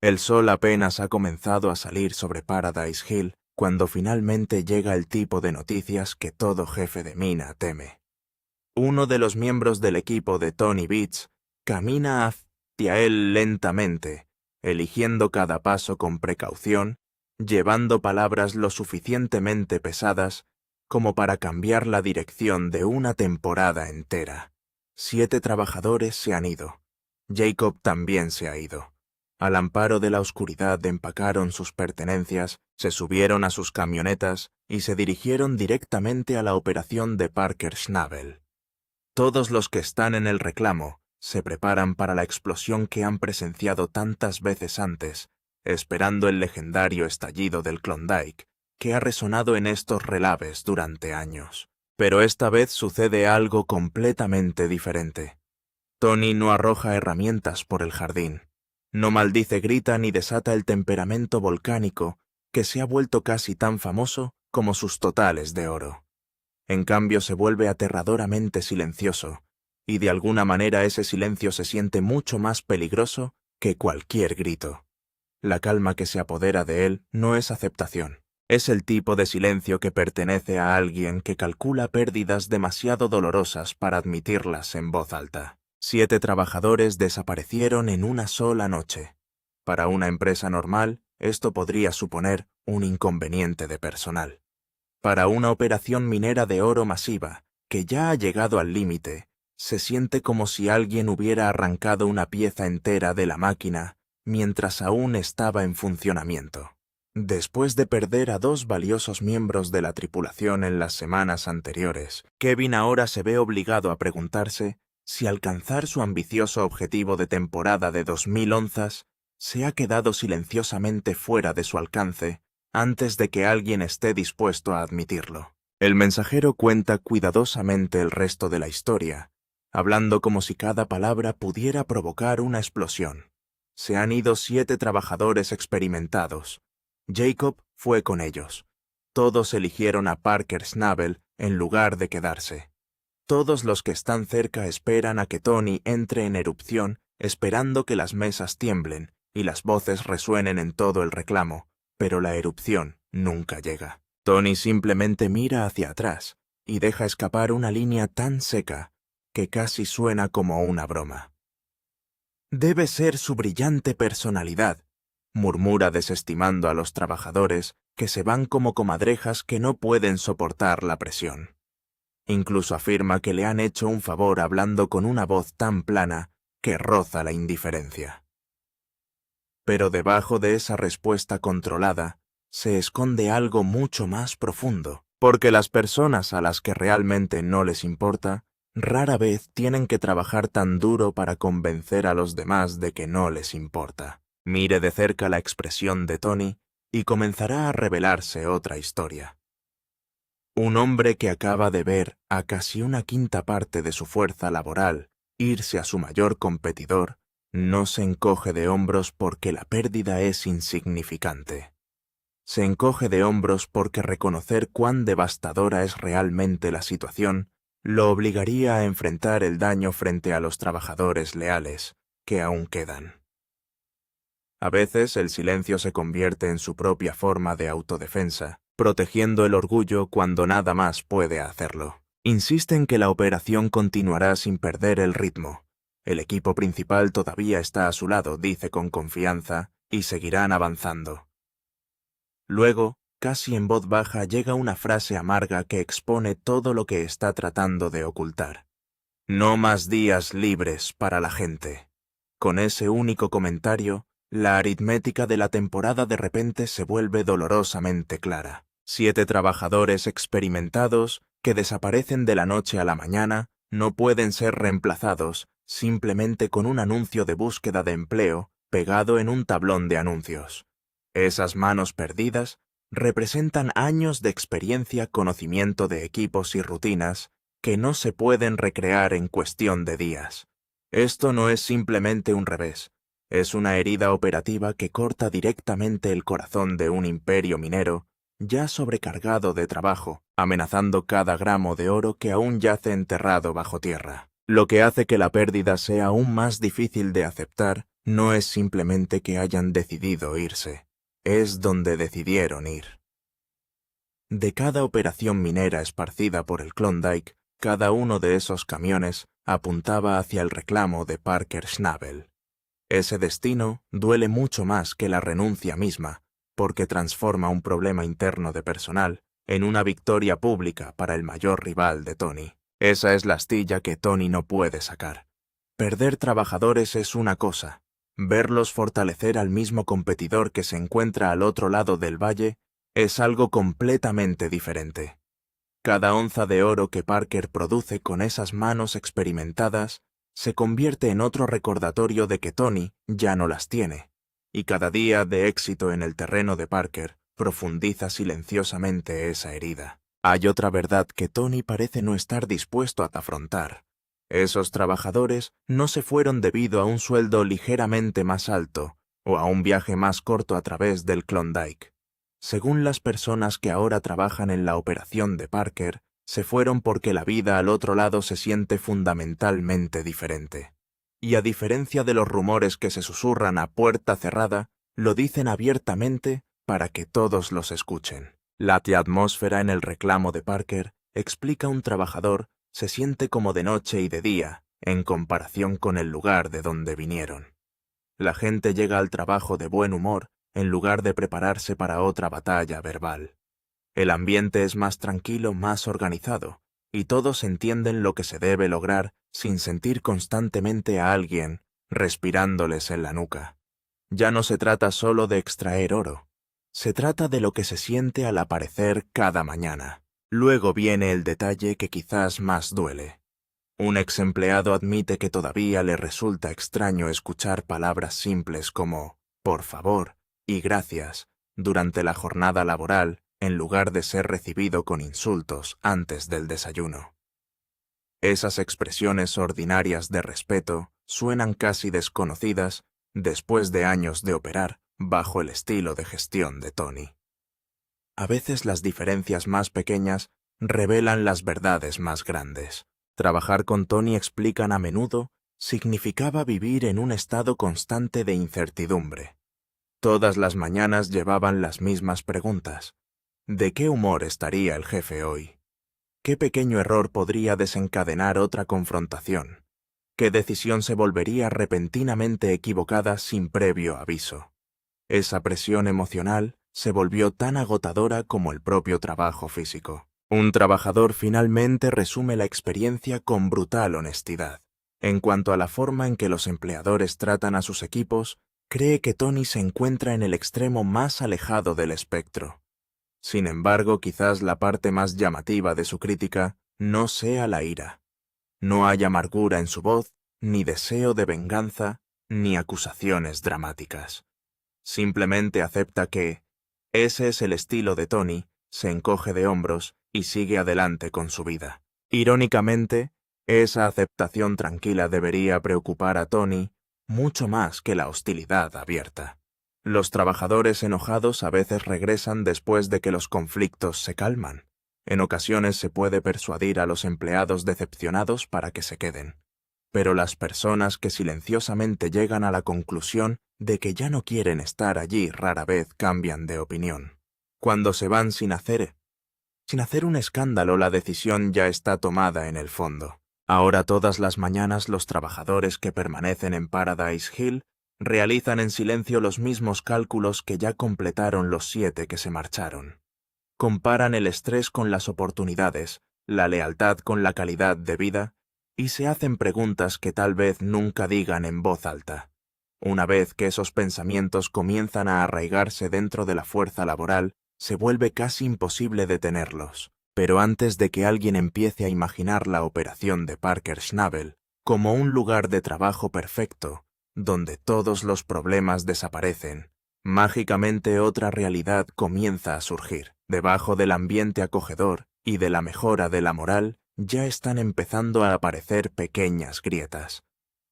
El sol apenas ha comenzado a salir sobre Paradise Hill cuando finalmente llega el tipo de noticias que todo jefe de mina teme. Uno de los miembros del equipo de Tony Beach camina hacia él lentamente, eligiendo cada paso con precaución, llevando palabras lo suficientemente pesadas como para cambiar la dirección de una temporada entera. 7 trabajadores se han ido. Jacob también se ha ido. Al amparo de la oscuridad empacaron sus pertenencias, se subieron a sus camionetas y se dirigieron directamente a la operación de Parker Schnabel. Todos los que están en el reclamo se preparan para la explosión que han presenciado tantas veces antes, esperando el legendario estallido del Klondike, que ha resonado en estos relaves durante años. Pero esta vez sucede algo completamente diferente. Tony no arroja herramientas por el jardín. No maldice, grita ni desata el temperamento volcánico que se ha vuelto casi tan famoso como sus totales de oro. En cambio se vuelve aterradoramente silencioso, y de alguna manera ese silencio se siente mucho más peligroso que cualquier grito. La calma que se apodera de él no es aceptación. Es el tipo de silencio que pertenece a alguien que calcula pérdidas demasiado dolorosas para admitirlas en voz alta. 7 trabajadores desaparecieron en una sola noche. Para una empresa normal, esto podría suponer un inconveniente de personal. Para una operación minera de oro masiva, que ya ha llegado al límite, se siente como si alguien hubiera arrancado una pieza entera de la máquina mientras aún estaba en funcionamiento. Después de perder a 2 valiosos miembros de la tripulación en las semanas anteriores, Kevin ahora se ve obligado a preguntarse si alcanzar su ambicioso objetivo de temporada de 2000 onzas se ha quedado silenciosamente fuera de su alcance antes de que alguien esté dispuesto a admitirlo. El mensajero cuenta cuidadosamente el resto de la historia, hablando como si cada palabra pudiera provocar una explosión. Se han ido 7 trabajadores experimentados. Jacob fue con ellos. Todos eligieron a Parker Schnabel en lugar de quedarse. Todos los que están cerca esperan a que Tony entre en erupción, esperando que las mesas tiemblen y las voces resuenen en todo el reclamo, pero la erupción nunca llega. Tony simplemente mira hacia atrás y deja escapar una línea tan seca que casi suena como una broma. Debe ser su brillante personalidad, murmura desestimando a los trabajadores que se van como comadrejas que no pueden soportar la presión. Incluso afirma que le han hecho un favor hablando con una voz tan plana que roza la indiferencia. Pero debajo de esa respuesta controlada se esconde algo mucho más profundo, porque las personas a las que realmente no les importa rara vez tienen que trabajar tan duro para convencer a los demás de que no les importa. Mire de cerca la expresión de Tony y comenzará a revelarse otra historia. Un hombre que acaba de ver a casi una quinta parte de su fuerza laboral irse a su mayor competidor no se encoge de hombros porque la pérdida es insignificante. Se encoge de hombros porque reconocer cuán devastadora es realmente la situación lo obligaría a enfrentar el daño frente a los trabajadores leales que aún quedan. A veces el silencio se convierte en su propia forma de autodefensa, protegiendo el orgullo cuando nada más puede hacerlo. Insiste en que la operación continuará sin perder el ritmo. El equipo principal todavía está a su lado, dice con confianza, y seguirán avanzando. Luego, casi en voz baja, llega una frase amarga que expone todo lo que está tratando de ocultar. No más días libres para la gente. Con ese único comentario, la aritmética de la temporada de repente se vuelve dolorosamente clara. 7 trabajadores experimentados que desaparecen de la noche a la mañana no pueden ser reemplazados simplemente con un anuncio de búsqueda de empleo pegado en un tablón de anuncios. Esas manos perdidas representan años de experiencia, conocimiento de equipos y rutinas que no se pueden recrear en cuestión de días. Esto no es simplemente un revés, es una herida operativa que corta directamente el corazón de un imperio minero ya sobrecargado de trabajo, amenazando cada gramo de oro que aún yace enterrado bajo tierra. Lo que hace que la pérdida sea aún más difícil de aceptar no es simplemente que hayan decidido irse, es donde decidieron ir. De cada operación minera esparcida por el Klondike, cada uno de esos camiones apuntaba hacia el reclamo de Parker Schnabel. Ese destino duele mucho más que la renuncia misma, porque transforma un problema interno de personal en una victoria pública para el mayor rival de Tony. Esa es la astilla que Tony no puede sacar. Perder trabajadores es una cosa, verlos fortalecer al mismo competidor que se encuentra al otro lado del valle es algo completamente diferente. Cada onza de oro que Parker produce con esas manos experimentadas se convierte en otro recordatorio de que Tony ya no las tiene, y cada día de éxito en el terreno de Parker profundiza silenciosamente esa herida. Hay otra verdad que Tony parece no estar dispuesto a afrontar. Esos trabajadores no se fueron debido a un sueldo ligeramente más alto o a un viaje más corto a través del Klondike. Según las personas que ahora trabajan en la operación de Parker, se fueron porque la vida al otro lado se siente fundamentalmente diferente. Y a diferencia de los rumores que se susurran a puerta cerrada, lo dicen abiertamente para que todos los escuchen. La atmósfera en el reclamo de Parker, explica un trabajador, se siente como de noche y de día, en comparación con el lugar de donde vinieron. La gente llega al trabajo de buen humor, en lugar de prepararse para otra batalla verbal. El ambiente es más tranquilo, más organizado, y todos entienden lo que se debe lograr sin sentir constantemente a alguien respirándoles en la nuca. Ya no se trata solo de extraer oro, se trata de lo que se siente al aparecer cada mañana. Luego viene el detalle que quizás más duele. Un ex empleado admite que todavía le resulta extraño escuchar palabras simples como «por favor» y «gracias» durante la jornada laboral en lugar de ser recibido con insultos antes del desayuno. Esas expresiones ordinarias de respeto suenan casi desconocidas después de años de operar bajo el estilo de gestión de Tony. A veces las diferencias más pequeñas revelan las verdades más grandes. Trabajar con Tony, explican a menudo, significaba vivir en un estado constante de incertidumbre. Todas las mañanas llevaban las mismas preguntas. ¿De qué humor estaría el jefe hoy? ¿Qué pequeño error podría desencadenar otra confrontación? ¿Qué decisión se volvería repentinamente equivocada sin previo aviso? Esa presión emocional se volvió tan agotadora como el propio trabajo físico. Un trabajador finalmente resume la experiencia con brutal honestidad. En cuanto a la forma en que los empleadores tratan a sus equipos, cree que Tony se encuentra en el extremo más alejado del espectro. Sin embargo, quizás la parte más llamativa de su crítica no sea la ira. No hay amargura en su voz, ni deseo de venganza, ni acusaciones dramáticas. Simplemente acepta que ese es el estilo de Tony, se encoge de hombros y sigue adelante con su vida. Irónicamente, esa aceptación tranquila debería preocupar a Tony mucho más que la hostilidad abierta. Los trabajadores enojados a veces regresan después de que los conflictos se calman. En ocasiones se puede persuadir a los empleados decepcionados para que se queden. Pero las personas que silenciosamente llegan a la conclusión de que ya no quieren estar allí rara vez cambian de opinión. Cuando se van sin hacer un escándalo, la decisión ya está tomada en el fondo. Ahora todas las mañanas los trabajadores que permanecen en Paradise Hill realizan en silencio los mismos cálculos que ya completaron los 7 que se marcharon. Comparan el estrés con las oportunidades, la lealtad con la calidad de vida, y se hacen preguntas que tal vez nunca digan en voz alta. Una vez que esos pensamientos comienzan a arraigarse dentro de la fuerza laboral, se vuelve casi imposible detenerlos. Pero antes de que alguien empiece a imaginar la operación de Parker Schnabel como un lugar de trabajo perfecto, donde todos los problemas desaparecen, mágicamente otra realidad comienza a surgir. Debajo del ambiente acogedor y de la mejora de la moral, ya están empezando a aparecer pequeñas grietas.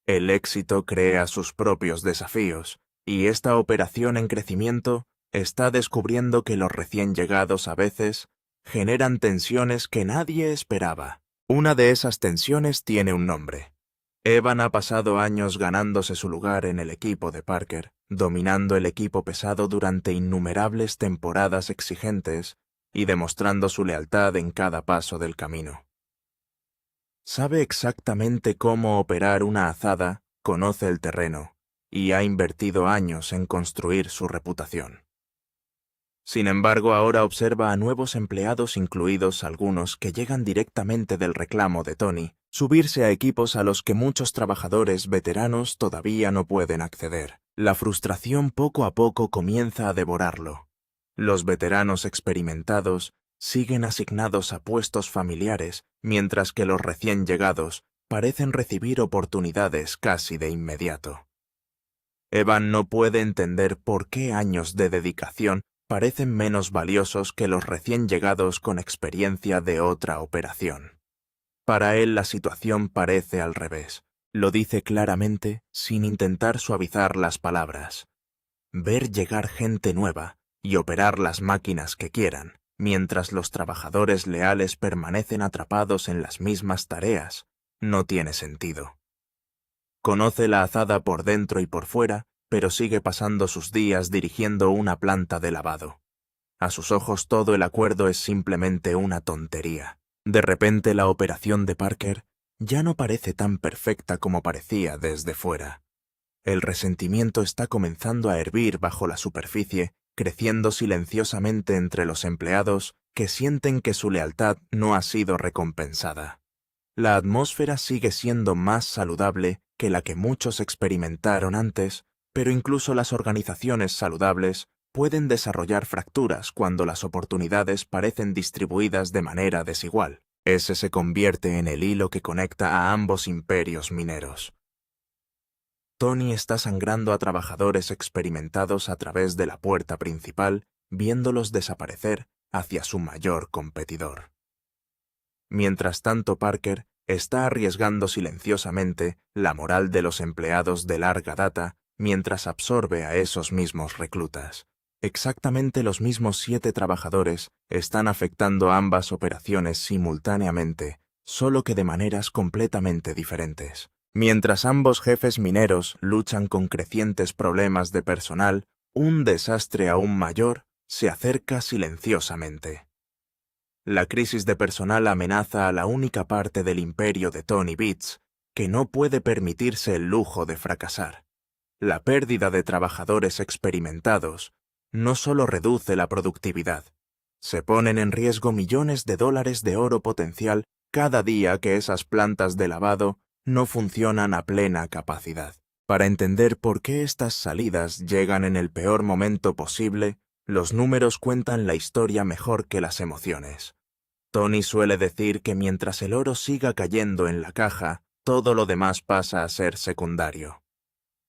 El éxito crea sus propios desafíos, y esta operación en crecimiento está descubriendo que los recién llegados a veces generan tensiones que nadie esperaba. Una de esas tensiones tiene un nombre: Evan ha pasado años ganándose su lugar en el equipo de Parker, dominando el equipo pesado durante innumerables temporadas exigentes y demostrando su lealtad en cada paso del camino. Sabe exactamente cómo operar una azada, conoce el terreno y ha invertido años en construir su reputación. Sin embargo, ahora observa a nuevos empleados, incluidos algunos que llegan directamente del reclamo de Tony, subirse a equipos a los que muchos trabajadores veteranos todavía no pueden acceder. La frustración poco a poco comienza a devorarlo. Los veteranos experimentados siguen asignados a puestos familiares, mientras que los recién llegados parecen recibir oportunidades casi de inmediato. Evan no puede entender por qué años de dedicación parecen menos valiosos que los recién llegados con experiencia de otra operación. Para él la situación parece al revés. Lo dice claramente sin intentar suavizar las palabras. Ver llegar gente nueva y operar las máquinas que quieran, mientras los trabajadores leales permanecen atrapados en las mismas tareas, no tiene sentido. Conoce la azada por dentro y por fuera, pero sigue pasando sus días dirigiendo una planta de lavado. A sus ojos todo el acuerdo es simplemente una tontería. De repente la operación de Parker ya no parece tan perfecta como parecía desde fuera. El resentimiento está comenzando a hervir bajo la superficie, creciendo silenciosamente entre los empleados que sienten que su lealtad no ha sido recompensada. La atmósfera sigue siendo más saludable que la que muchos experimentaron antes, pero incluso las organizaciones saludables pueden desarrollar fracturas cuando las oportunidades parecen distribuidas de manera desigual. Ese se convierte en el hilo que conecta a ambos imperios mineros. Tony está sangrando a trabajadores experimentados a través de la puerta principal, viéndolos desaparecer hacia su mayor competidor. Mientras tanto, Parker está arriesgando silenciosamente la moral de los empleados de larga data mientras absorbe a esos mismos reclutas. Exactamente los mismos 7 trabajadores están afectando ambas operaciones simultáneamente, solo que de maneras completamente diferentes. Mientras ambos jefes mineros luchan con crecientes problemas de personal, un desastre aún mayor se acerca silenciosamente. La crisis de personal amenaza a la única parte del imperio de Tony Beats que no puede permitirse el lujo de fracasar. La pérdida de trabajadores experimentados no solo reduce la productividad, se ponen en riesgo millones de dólares de oro potencial cada día que esas plantas de lavado no funcionan a plena capacidad. Para entender por qué estas salidas llegan en el peor momento posible, los números cuentan la historia mejor que las emociones. Tony suele decir que mientras el oro siga cayendo en la caja, todo lo demás pasa a ser secundario.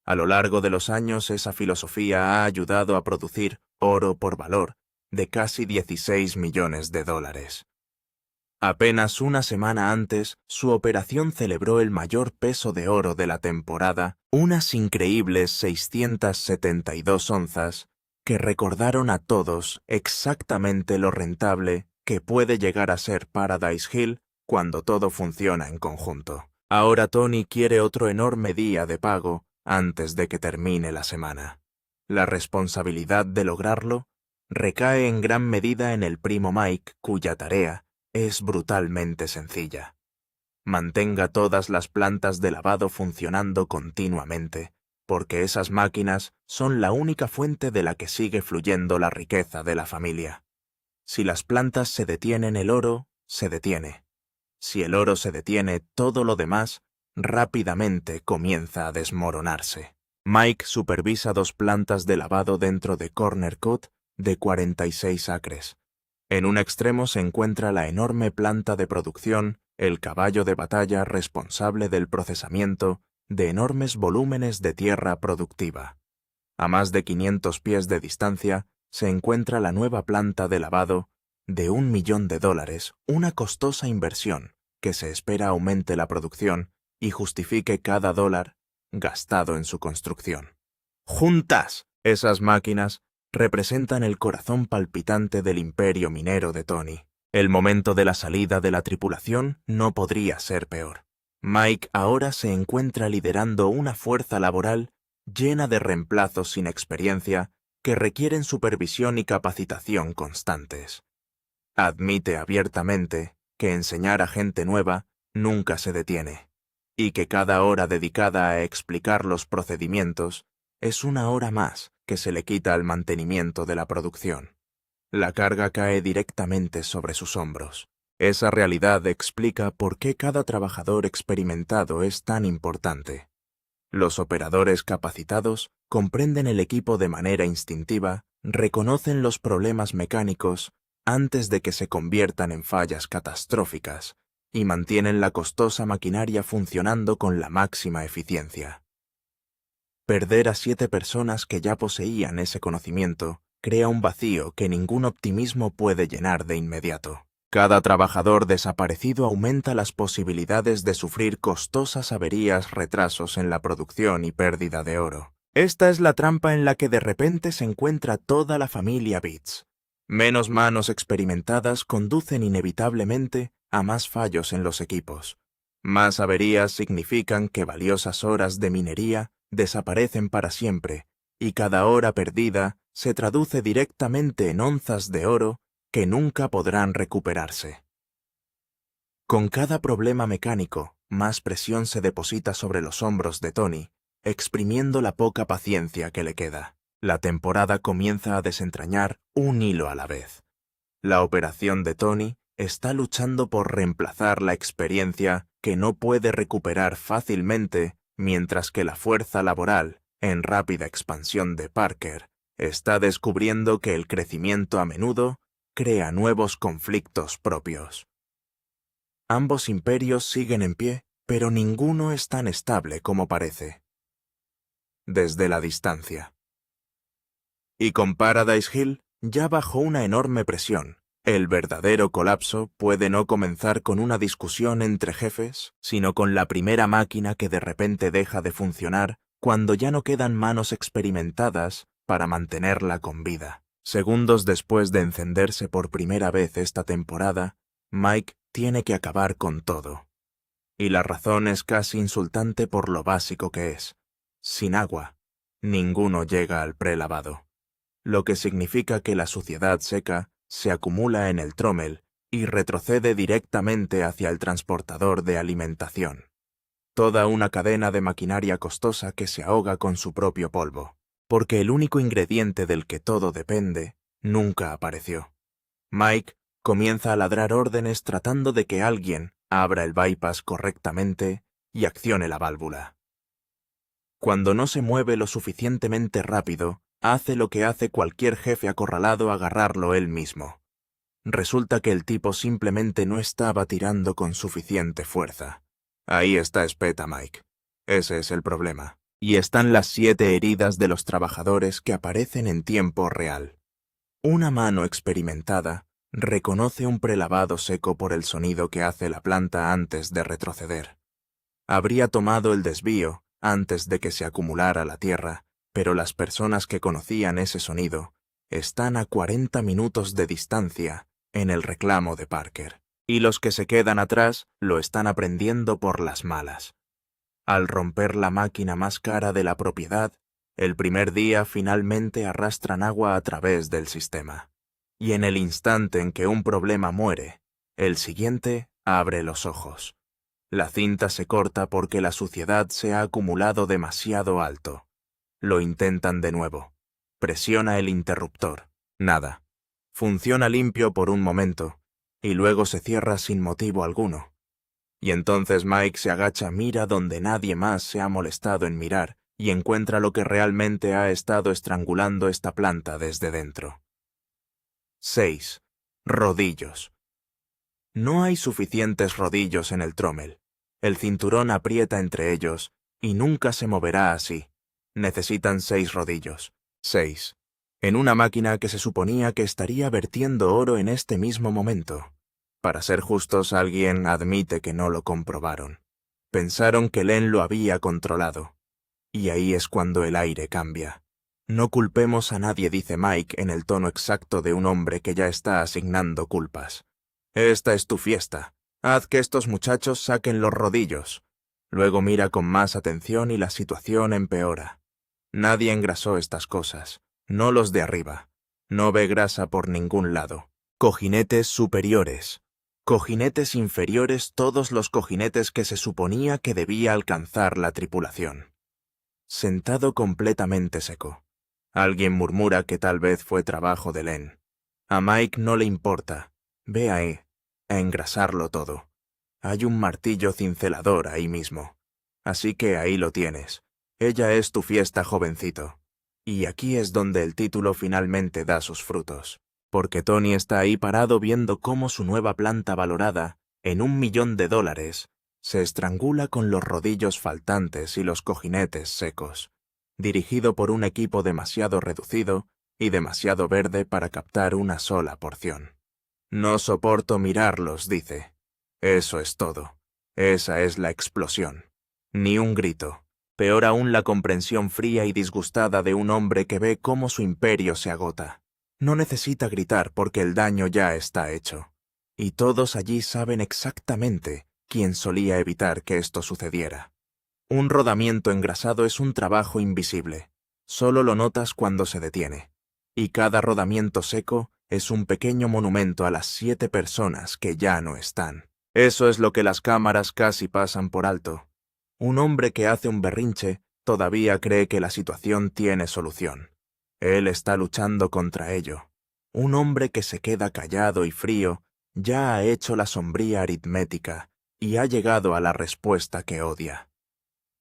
A lo largo de los años, esa filosofía ha ayudado a producir oro por valor de casi 16 millones de dólares. Apenas una semana antes, su operación celebró el mayor peso de oro de la temporada, unas increíbles 672 onzas, que recordaron a todos exactamente lo rentable que puede llegar a ser Paradise Hill cuando todo funciona en conjunto. Ahora Tony quiere otro enorme día de pago antes de que termine la semana. La responsabilidad de lograrlo recae en gran medida en el primo Mike, cuya tarea es brutalmente sencilla. Mantenga todas las plantas de lavado funcionando continuamente, porque esas máquinas son la única fuente de la que sigue fluyendo la riqueza de la familia. Si las plantas se detienen, el oro se detiene. Si el oro se detiene, todo lo demás rápidamente comienza a desmoronarse. Mike supervisa 2 plantas de lavado dentro de Corner Cut de 46 acres. En un extremo se encuentra la enorme planta de producción, el caballo de batalla responsable del procesamiento de enormes volúmenes de tierra productiva. A más de 500 pies de distancia se encuentra la nueva planta de lavado de $1 millón, una costosa inversión que se espera aumente la producción y justifique cada dólar gastado en su construcción. Juntas, esas máquinas representan el corazón palpitante del imperio minero de Tony. El momento de la salida de la tripulación no podría ser peor. Mike ahora se encuentra liderando una fuerza laboral llena de reemplazos sin experiencia que requieren supervisión y capacitación constantes. Admite abiertamente que enseñar a gente nueva nunca se detiene, y que cada hora dedicada a explicar los procedimientos es una hora más que se le quita al mantenimiento de la producción. La carga cae directamente sobre sus hombros. Esa realidad explica por qué cada trabajador experimentado es tan importante. Los operadores capacitados comprenden el equipo de manera instintiva, reconocen los problemas mecánicos antes de que se conviertan en fallas catastróficas y mantienen la costosa maquinaria funcionando con la máxima eficiencia. Perder a 7 personas que ya poseían ese conocimiento crea un vacío que ningún optimismo puede llenar de inmediato. Cada trabajador desaparecido aumenta las posibilidades de sufrir costosas averías, retrasos en la producción y pérdida de oro. Esta es la trampa en la que de repente se encuentra toda la familia Beats. Menos manos experimentadas conducen inevitablemente a más fallos en los equipos. Más averías significan que valiosas horas de minería desaparecen para siempre, y cada hora perdida se traduce directamente en onzas de oro que nunca podrán recuperarse. Con cada problema mecánico, más presión se deposita sobre los hombros de Tony, exprimiendo la poca paciencia que le queda. La temporada comienza a desentrañar un hilo a la vez. La operación de Tony está luchando por reemplazar la experiencia que no puede recuperar fácilmente, mientras que la fuerza laboral, en rápida expansión de Parker, está descubriendo que el crecimiento a menudo crea nuevos conflictos propios. Ambos imperios siguen en pie, pero ninguno es tan estable como parece. Desde la distancia. Y con Paradise Hill, ya bajo una enorme presión, el verdadero colapso puede no comenzar con una discusión entre jefes, sino con la primera máquina que de repente deja de funcionar cuando ya no quedan manos experimentadas para mantenerla con vida. Segundos después de encenderse por primera vez esta temporada, Mike tiene que acabar con todo. Y la razón es casi insultante por lo básico que es. Sin agua, ninguno llega al prelavado. Lo que significa que la suciedad seca se acumula en el trommel y retrocede directamente hacia el transportador de alimentación. Toda una cadena de maquinaria costosa que se ahoga con su propio polvo, porque el único ingrediente del que todo depende nunca apareció. Mike comienza a ladrar órdenes tratando de que alguien abra el bypass correctamente y accione la válvula. Cuando no se mueve lo suficientemente rápido, hace lo que hace cualquier jefe acorralado: agarrarlo él mismo. Resulta que el tipo simplemente no estaba tirando con suficiente fuerza. Ahí está espeta Mike. Ese es el problema. Y están las 7 heridas de los trabajadores que aparecen en tiempo real. Una mano experimentada reconoce un prelavado seco por el sonido que hace la planta antes de retroceder. Habría tomado el desvío antes de que se acumulara la tierra, pero las personas que conocían ese sonido están a 40 minutos de distancia en el reclamo de Parker, y los que se quedan atrás lo están aprendiendo por las malas. Al romper la máquina más cara de la propiedad, el primer día finalmente arrastran agua a través del sistema. Y en el instante en que un problema muere, el siguiente abre los ojos. La cinta se corta porque la suciedad se ha acumulado demasiado alto. Lo intentan de nuevo. Presiona el interruptor. Nada. Funciona limpio por un momento, y luego se cierra sin motivo alguno. Y entonces Mike se agacha, mira donde nadie más se ha molestado en mirar, y encuentra lo que realmente ha estado estrangulando esta planta desde dentro. 6. Rodillos. No hay suficientes rodillos en el trommel. El cinturón aprieta entre ellos, y nunca se moverá así. Necesitan 6 rodillos. 6. En una máquina que se suponía que estaría vertiendo oro en este mismo momento. Para ser justos, alguien admite que no lo comprobaron. Pensaron que Len lo había controlado. Y ahí es cuando el aire cambia. No culpemos a nadie, dice Mike en el tono exacto de un hombre que ya está asignando culpas. Esta es tu fiesta. Haz que estos muchachos saquen los rodillos. Luego mira con más atención y la situación empeora. Nadie engrasó estas cosas, no los de arriba. No ve grasa por ningún lado. Cojinetes superiores. Cojinetes inferiores, todos los cojinetes que se suponía que debía alcanzar la tripulación. Sentado completamente seco. Alguien murmura que tal vez fue trabajo de Len. A Mike no le importa. Ve ahí, a engrasarlo todo. Hay un martillo cincelador ahí mismo. Así que ahí lo tienes. Ella es tu fiesta, jovencito. Y aquí es donde el título finalmente da sus frutos. Porque Tony está ahí parado viendo cómo su nueva planta valorada en $1.000.000 se estrangula con los rodillos faltantes y los cojinetes secos, dirigido por un equipo demasiado reducido y demasiado verde para captar una sola porción. No soporto mirarlos, dice. Eso es todo. Esa es la explosión. Ni un grito. Peor aún la comprensión fría y disgustada de un hombre que ve cómo su imperio se agota. No necesita gritar porque el daño ya está hecho. Y todos allí saben exactamente quién solía evitar que esto sucediera. Un rodamiento engrasado es un trabajo invisible. Solo lo notas cuando se detiene. Y cada rodamiento seco es un pequeño monumento a las 7 personas que ya no están. Eso es lo que las cámaras casi pasan por alto. Un hombre que hace un berrinche todavía cree que la situación tiene solución. Él está luchando contra ello. Un hombre que se queda callado y frío ya ha hecho la sombría aritmética y ha llegado a la respuesta que odia.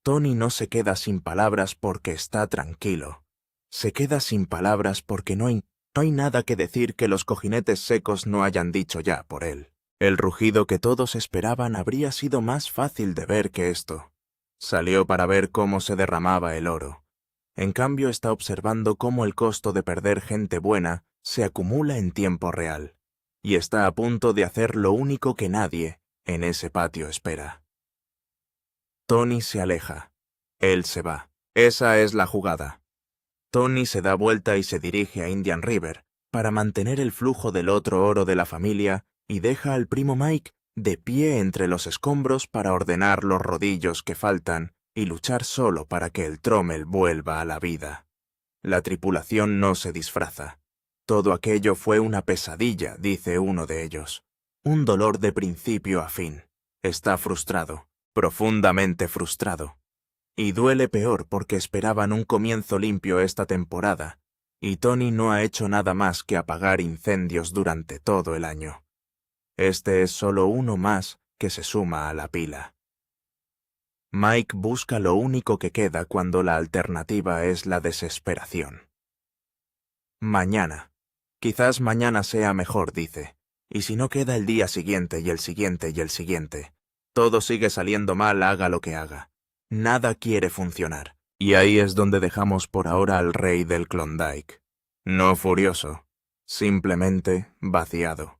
Tony no se queda sin palabras porque está tranquilo. Se queda sin palabras porque no hay nada que decir que los cojinetes secos no hayan dicho ya por él. El rugido que todos esperaban habría sido más fácil de ver que esto. Salió para ver cómo se derramaba el oro. En cambio está observando cómo el costo de perder gente buena se acumula en tiempo real, y está a punto de hacer lo único que nadie en ese patio espera. Tony se aleja. Él se va. Esa es la jugada. Tony se da vuelta y se dirige a Indian River para mantener el flujo del otro oro de la familia y deja al primo Mike de pie entre los escombros para ordenar los rodillos que faltan y luchar solo para que el Trommel vuelva a la vida. La tripulación no se disfraza. Todo aquello fue una pesadilla, dice uno de ellos. Un dolor de principio a fin. Está frustrado, profundamente frustrado. Y duele peor porque esperaban un comienzo limpio esta temporada, y Tony no ha hecho nada más que apagar incendios durante todo el año. Este es solo uno más que se suma a la pila. Mike busca lo único que queda cuando la alternativa es la desesperación. Mañana. Quizás mañana sea mejor, dice. Y si no queda el día siguiente y el siguiente y el siguiente. Todo sigue saliendo mal, haga lo que haga. Nada quiere funcionar. Y ahí es donde dejamos por ahora al rey del Klondike. No furioso, simplemente vaciado,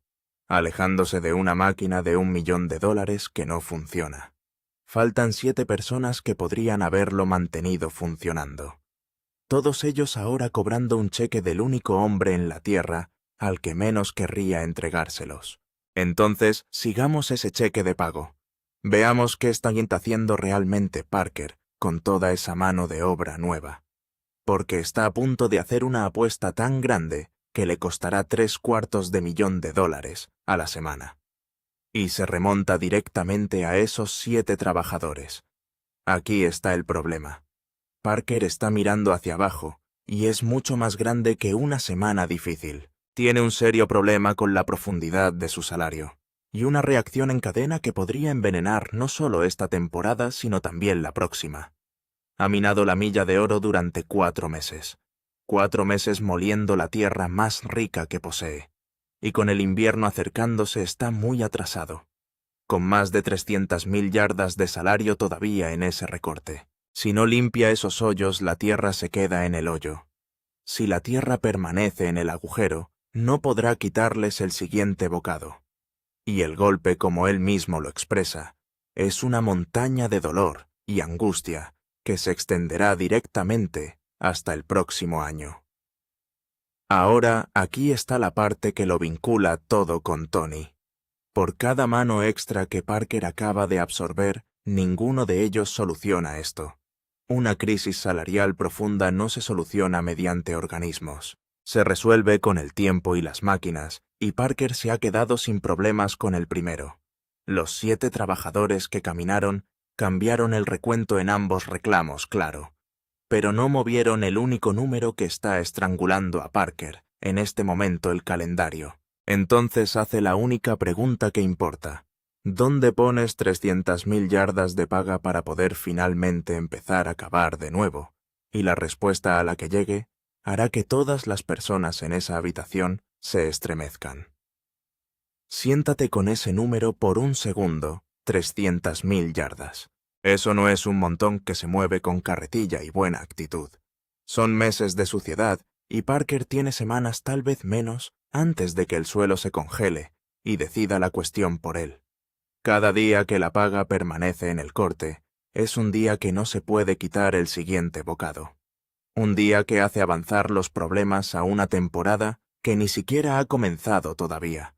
alejándose de una máquina de $1.000.000 que no funciona. Faltan 7 personas que podrían haberlo mantenido funcionando. Todos ellos ahora cobrando un cheque del único hombre en la Tierra al que menos querría entregárselos. Entonces, sigamos ese cheque de pago. Veamos qué está haciendo realmente Parker con toda esa mano de obra nueva. Porque está a punto de hacer una apuesta tan grande que le costará $750,000 a la semana. Y se remonta directamente a esos 7 trabajadores. Aquí está el problema. Parker está mirando hacia abajo y es mucho más grande que una semana difícil. Tiene un serio problema con la profundidad de su salario y una reacción en cadena que podría envenenar no solo esta temporada sino también la próxima. Ha minado la milla de oro durante 4 meses. 4 meses moliendo la tierra más rica que posee. Y con el invierno acercándose está muy atrasado. Con más de 300.000 yardas de salario todavía en ese recorte. Si no limpia esos hoyos, la tierra se queda en el hoyo. Si la tierra permanece en el agujero, no podrá quitarles el siguiente bocado. Y el golpe, como él mismo lo expresa, es una montaña de dolor y angustia que se extenderá directamente hasta el próximo año. Ahora, aquí está la parte que lo vincula todo con Tony. Por cada mano extra que Parker acaba de absorber, ninguno de ellos soluciona esto. Una crisis salarial profunda no se soluciona mediante organismos. Se resuelve con el tiempo y las máquinas, y Parker se ha quedado sin problemas con el primero. Los 7 trabajadores que caminaron cambiaron el recuento en ambos reclamos, claro, pero no movieron el único número que está estrangulando a Parker, en este momento el calendario. Entonces hace la única pregunta que importa. ¿Dónde pones 300.000 yardas de paga para poder finalmente empezar a cavar de nuevo? Y la respuesta a la que llegue hará que todas las personas en esa habitación se estremezcan. Siéntate con ese número por un segundo, 300.000 yardas. Eso no es un montón que se mueve con carretilla y buena actitud. Son meses de suciedad y Parker tiene semanas, tal vez menos, antes de que el suelo se congele y decida la cuestión por él. Cada día que la paga permanece en el corte es un día que no se puede quitar el siguiente bocado. Un día que hace avanzar los problemas a una temporada que ni siquiera ha comenzado todavía.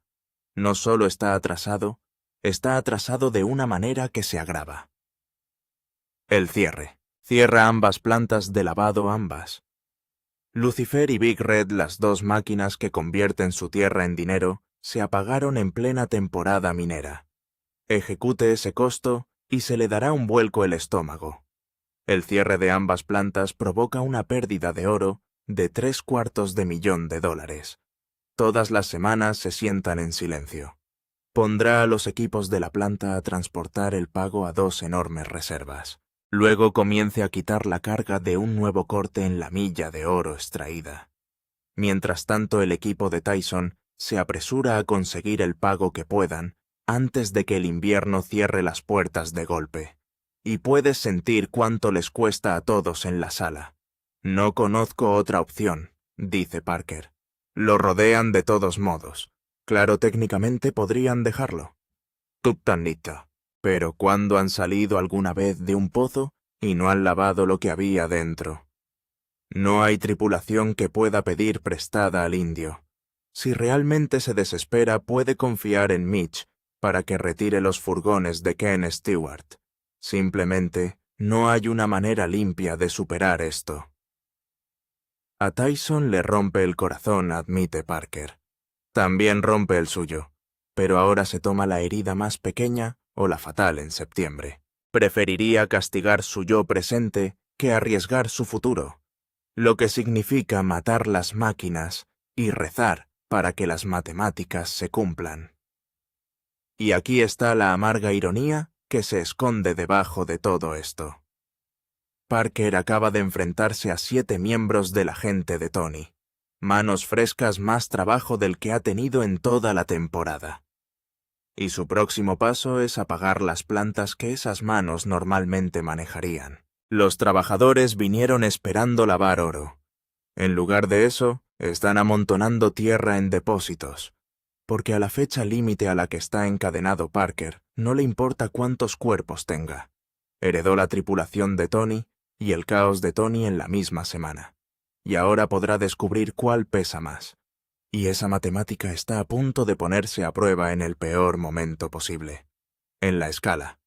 No solo está atrasado de una manera que se agrava. El cierre. Cierra ambas plantas de lavado ambas. Lucifer y Big Red, las 2 máquinas que convierten su tierra en dinero, se apagaron en plena temporada minera. Ejecute ese costo y se le dará un vuelco el estómago. El cierre de ambas plantas provoca una pérdida de oro de $750,000. Todas las semanas se sientan en silencio. Pondrá a los equipos de la planta a transportar el pago a 2 enormes reservas. Luego comience a quitar la carga de un nuevo corte en la milla de oro extraída. Mientras tanto, el equipo de Tyson se apresura a conseguir el pago que puedan antes de que el invierno cierre las puertas de golpe. Y puedes sentir cuánto les cuesta a todos en la sala. No conozco otra opción, dice Parker. Lo rodean de todos modos. Claro, técnicamente podrían dejarlo. Tuptanita. Pero ¿cuándo han salido alguna vez de un pozo y no han lavado lo que había dentro? No hay tripulación que pueda pedir prestada al indio. Si realmente se desespera, puede confiar en Mitch para que retire los furgones de Ken Stewart. Simplemente, no hay una manera limpia de superar esto. A Tyson le rompe el corazón, admite Parker. También rompe el suyo, pero ahora se toma la herida más pequeña o la fatal en septiembre. Preferiría castigar su yo presente que arriesgar su futuro, lo que significa matar las máquinas y rezar para que las matemáticas se cumplan. Y aquí está la amarga ironía que se esconde debajo de todo esto. Parker acaba de enfrentarse a 7 miembros de la gente de Tony. Manos frescas, más trabajo del que ha tenido en toda la temporada. Y su próximo paso es apagar las plantas que esas manos normalmente manejarían. Los trabajadores vinieron esperando lavar oro. En lugar de eso, están amontonando tierra en depósitos, porque a la fecha límite a la que está encadenado Parker no le importa cuántos cuerpos tenga. Heredó la tripulación de Tony y el caos de Tony en la misma semana, y ahora podrá descubrir cuál pesa más. Y esa matemática está a punto de ponerse a prueba en el peor momento posible. En la escala.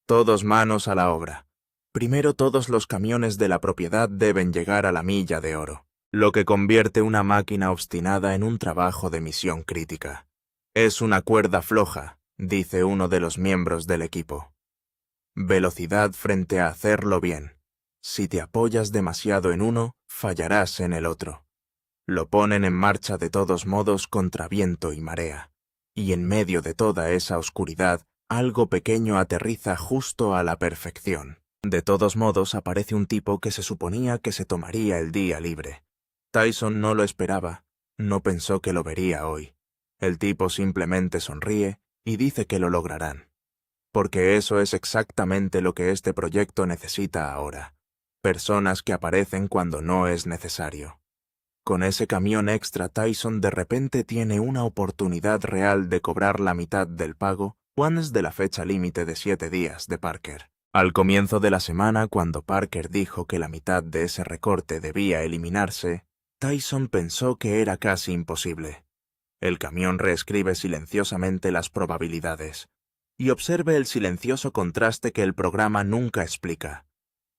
Todos manos a la obra. Primero, todos los camiones de la propiedad deben llegar a la milla de oro, lo que convierte una máquina obstinada en un trabajo de misión crítica. Es una cuerda floja, dice uno de los miembros del equipo. Velocidad frente a hacerlo bien. Si te apoyas demasiado en uno, fallarás en el otro. Lo ponen en marcha de todos modos contra viento y marea. Y en medio de toda esa oscuridad, algo pequeño aterriza justo a la perfección. De todos modos, aparece un tipo que se suponía que se tomaría el día libre. Tyson no lo esperaba, no pensó que lo vería hoy. El tipo simplemente sonríe y dice que lo lograrán. Porque eso es exactamente lo que este proyecto necesita ahora. Personas que aparecen cuando no es necesario. Con ese camión extra, Tyson de repente tiene una oportunidad real de cobrar la mitad del pago antes de la fecha límite de 7 días de Parker. Al comienzo de la semana, cuando Parker dijo que la mitad de ese recorte debía eliminarse, Tyson pensó que era casi imposible. El camión reescribe silenciosamente las probabilidades. y observe el silencioso contraste que el programa nunca explica.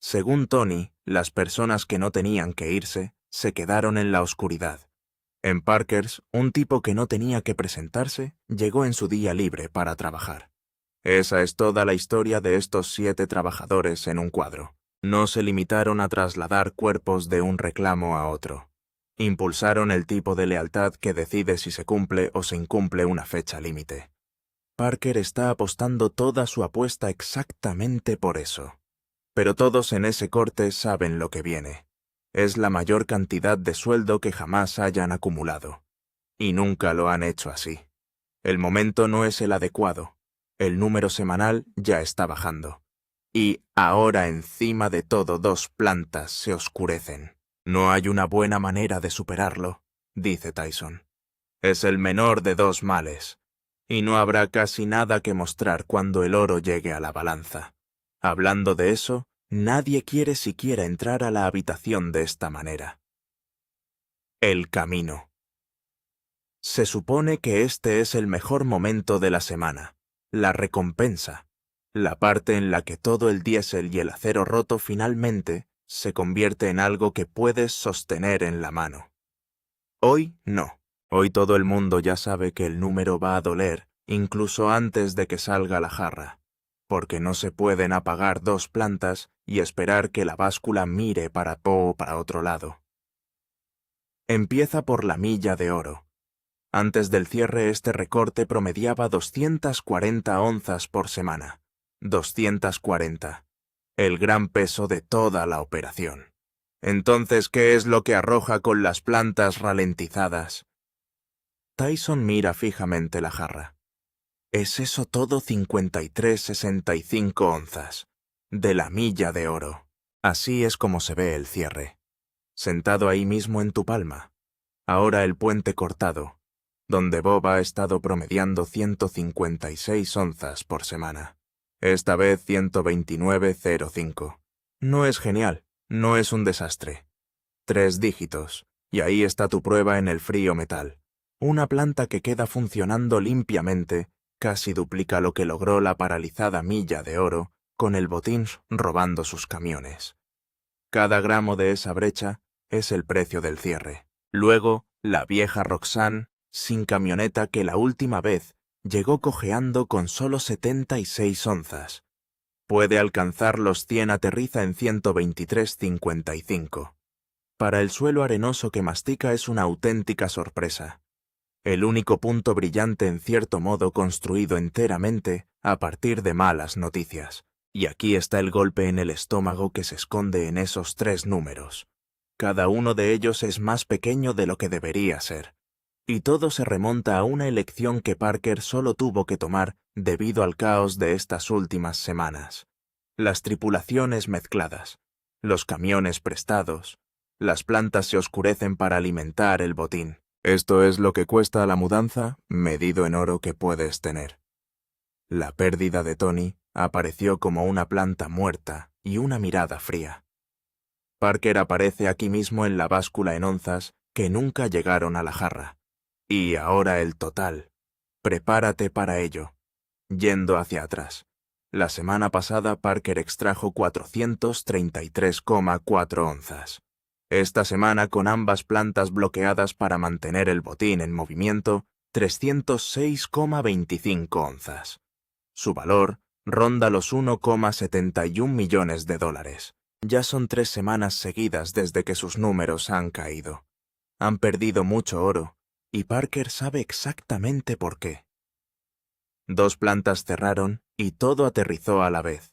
Según Tony, las personas que no tenían que irse se quedaron en la oscuridad. En Parker's, un tipo que no tenía que presentarse llegó en su día libre para trabajar. Esa es toda la historia de estos 7 trabajadores en un cuadro. No se limitaron a trasladar cuerpos de un reclamo a otro. Impulsaron el tipo de lealtad que decide si se cumple o se incumple una fecha límite. Parker está apostando toda su apuesta exactamente por eso. Pero todos en ese corte saben lo que viene. Es la mayor cantidad de sueldo que jamás hayan acumulado. Y nunca lo han hecho así. El momento no es el adecuado. El número semanal ya está bajando. Y ahora encima de todo 2 plantas se oscurecen. No hay una buena manera de superarlo, dice Tyson. Es el menor de 2 males. Y no habrá casi nada que mostrar cuando el oro llegue a la balanza. Hablando de eso, nadie quiere siquiera entrar a la habitación de esta manera. El camino. Se supone que este es el mejor momento de la semana, la recompensa, la parte en la que todo el diésel y el acero roto finalmente se convierte en algo que puedes sostener en la mano. Hoy no. Hoy todo el mundo ya sabe que el número va a doler, incluso antes de que salga la jarra, porque no se pueden apagar 2 plantas y esperar que la báscula mire para otro lado. Empieza por la milla de oro. Antes del cierre este recorte promediaba 240 onzas por semana. 240. El gran peso de toda la operación. Entonces, ¿qué es lo que arroja con las plantas ralentizadas? Tyson mira fijamente la jarra. ¿Es eso todo 53,65 onzas? De la milla de oro. Así es como se ve el cierre. Sentado ahí mismo en tu palma. Ahora el puente cortado, donde Bob ha estado promediando 156 onzas por semana. Esta vez 129,05. No es genial, no es un desastre. 3 dígitos, y ahí está tu prueba en el frío metal. Una planta que queda funcionando limpiamente casi duplica lo que logró la paralizada milla de oro con el botín robando sus camiones. Cada gramo de esa brecha es el precio del cierre. Luego, la vieja Roxanne, sin camioneta que la última vez llegó cojeando con solo 76 onzas. Puede alcanzar los 100, aterriza en 123,55. Para el suelo arenoso que mastica es una auténtica sorpresa. El único punto brillante en cierto modo construido enteramente a partir de malas noticias. Y aquí está el golpe en el estómago que se esconde en esos 3 números. Cada uno de ellos es más pequeño de lo que debería ser. Y todo se remonta a una elección que Parker solo tuvo que tomar debido al caos de estas últimas semanas. Las tripulaciones mezcladas, los camiones prestados, las plantas se oscurecen para alimentar el botín. Esto es lo que cuesta la mudanza, medido en oro que puedes tener. La pérdida de Tony apareció como una planta muerta y una mirada fría. Parker aparece aquí mismo en la báscula en onzas que nunca llegaron a la jarra. Y ahora el total. Prepárate para ello. Yendo hacia atrás. La semana pasada Parker extrajo 433,4 onzas. Esta semana, con ambas plantas bloqueadas para mantener el botín en movimiento, 306,25 onzas. Su valor ronda los 1,71 millones de dólares. Ya son 3 semanas seguidas desde que sus números han caído. Han perdido mucho oro, y Parker sabe exactamente por qué. 2 plantas cerraron y todo aterrizó a la vez.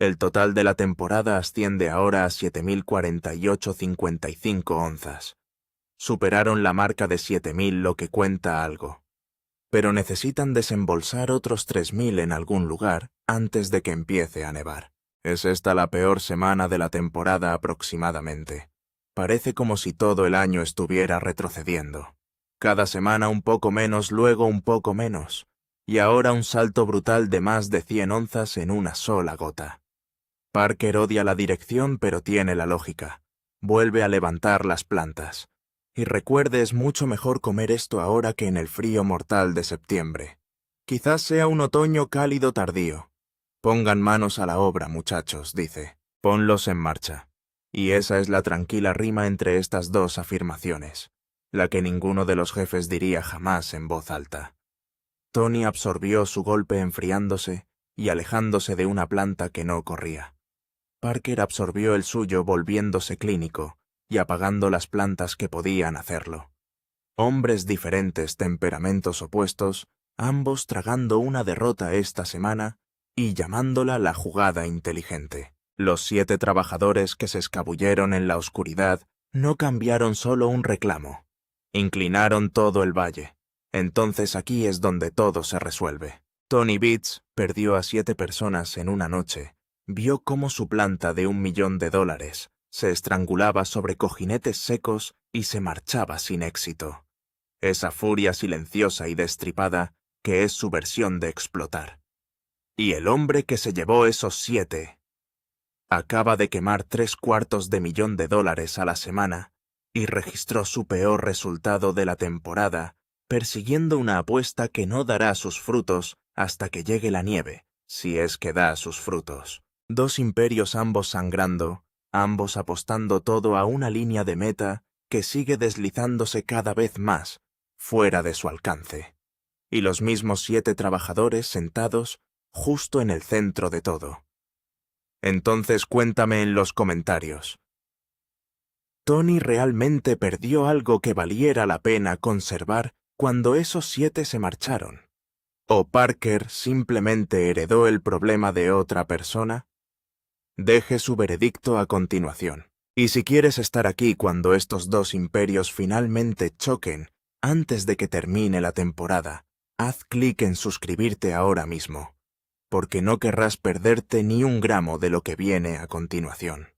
El total de la temporada asciende ahora a 7.048,55 onzas. Superaron la marca de 7.000, lo que cuenta algo. Pero necesitan desembolsar otros 3.000 en algún lugar antes de que empiece a nevar. Es esta la peor semana de la temporada aproximadamente. Parece como si todo el año estuviera retrocediendo. Cada semana un poco menos, luego un poco menos. Y ahora un salto brutal de más de 100 onzas en una sola gota. Parker odia la dirección, pero tiene la lógica. Vuelve a levantar las plantas. Y recuerde, es mucho mejor comer esto ahora que en el frío mortal de septiembre. Quizás sea un otoño cálido tardío. Pongan manos a la obra, muchachos, dice. Ponlos en marcha. Y esa es la tranquila rima entre estas dos afirmaciones, la que ninguno de los jefes diría jamás en voz alta. Tony absorbió su golpe enfriándose y alejándose de una planta que no corría. Parker absorbió el suyo volviéndose clínico y apagando las plantas que podían hacerlo. Hombres diferentes, temperamentos opuestos, ambos tragando una derrota esta semana y llamándola la jugada inteligente. Los 7 trabajadores que se escabulleron en la oscuridad no cambiaron solo un reclamo. Inclinaron todo el valle. Entonces aquí es donde todo se resuelve. Tony Beats perdió a 7 personas en una noche. Vio cómo su planta de $1 millón se estrangulaba sobre cojinetes secos y se marchaba sin éxito. Esa furia silenciosa y destripada que es su versión de explotar. Y el hombre que se llevó esos 7 acaba de quemar $750,000 a la semana y registró su peor resultado de la temporada, persiguiendo una apuesta que no dará sus frutos hasta que llegue la nieve, si es que da sus frutos. 2 imperios ambos sangrando, ambos apostando todo a una línea de meta que sigue deslizándose cada vez más, fuera de su alcance. Y los mismos 7 trabajadores sentados justo en el centro de todo. Entonces cuéntame en los comentarios. ¿Tony realmente perdió algo que valiera la pena conservar cuando esos 7 se marcharon? ¿O Parker simplemente heredó el problema de otra persona? Deje su veredicto a continuación. Y si quieres estar aquí cuando estos 2 imperios finalmente choquen antes de que termine la temporada, haz clic en suscribirte ahora mismo, porque no querrás perderte ni un gramo de lo que viene a continuación.